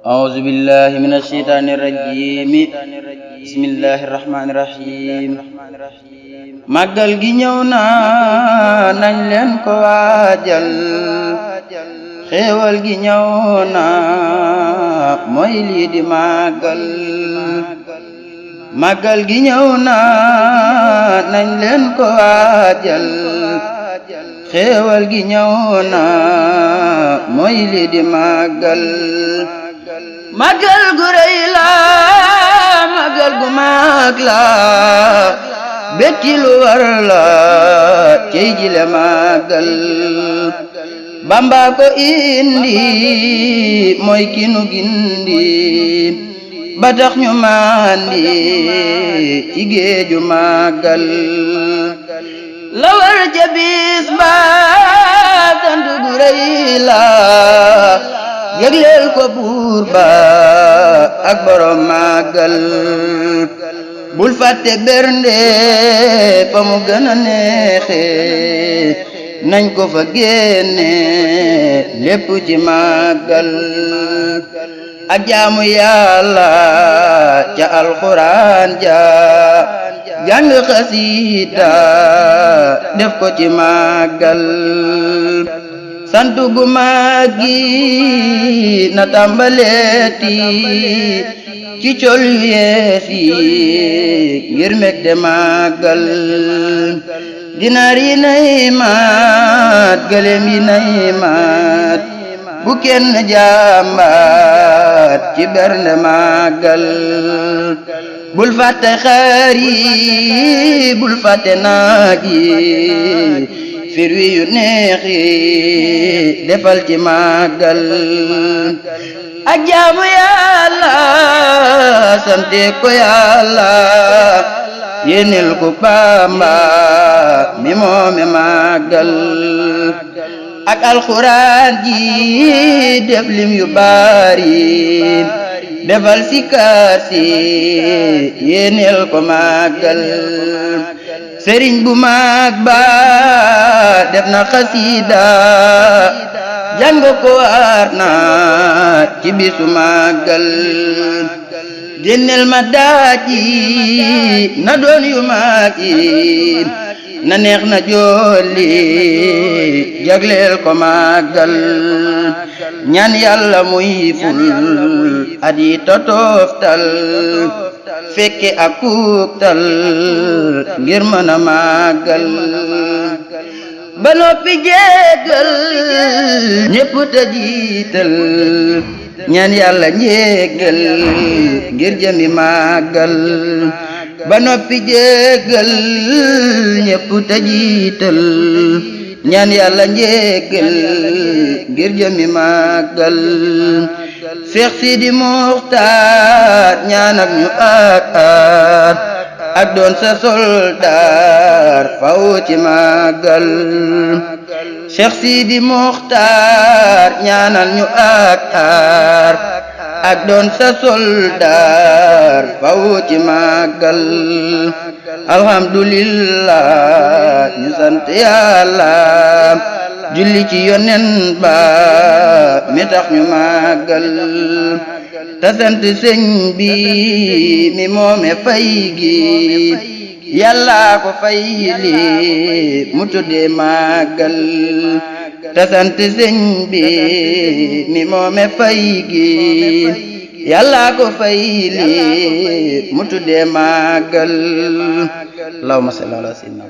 أعوذ بالله من الشيطان الرجيم بسم الله الرحمن الرحيم màggal gi ñëw na nañ leen ko waajal xéewal gi ñëw na mooy lii di màggal gi ñëw na nañ leen ko waajal xéewal gi ñëw na mooy lii di màggal gu rëy la màggal gu mag la bekki lu war la cey jile màggal Bamba ko indi mooy kinu gindi ba tax ñu mandi ci géeju màggal la war ca bis ba sant gu rëy la yëgleel ko buur ba ak borom màggal bul fàtte bernde fa mu gën a neexe nañ ko fa génne lépp ci màggal ak jaamu yàlla ca alxuraan ja jàng xasida def ko ci màggal santu gu màggi na tàmbaleeti ci col yu yees yi ngir meg de màggal ginaar yi nay maat gëlem yi nay maat bu kenn jàmbaat ci bernde màggal bul fàtte xaar yi bul fàtte naag yi firwi yu neex yi defal ci màggal ak jaamu yàlla sante ko yàlla yéenel ko Bamba mi moome màggal ak alxuraan ji def lim yu bari defal si kaasi yéenel ko màggal sëriñ bu mag ba def na xasida jàng ko war na ci bisu màggal génneel ma daaji na doon yu mag yi na neex na jolli jagleel ko màggal ñaan yàlla muy ful at yi totoftal fekke ak kuuktal ngir mën a màggal ba noppi jéggal ñépp te jiital ñaan yàlla njéggal ngir jëmi màggal ba noppi jéggal ñépp te jiital ñaan yàlla njéggal ngir jëmi màggal Seex Sidi Muxtaar ñaan ak ñu ak doon sa soldaar faw ci màggal Seex Sidi Muxtaar ñaanal ñu ak doon sa soldaar faw ci màggal alhamdulillah ñu sant yàlla julli ci yonen ba mi tax ñu màggal te sant sëñ bi mi moome fay gi yàlla ko fay li mu tuddee màggal te sant sëñ bi mi moome fay gi yàlla ko fay li mu tuddee màggal allahumma salli ala sayyidina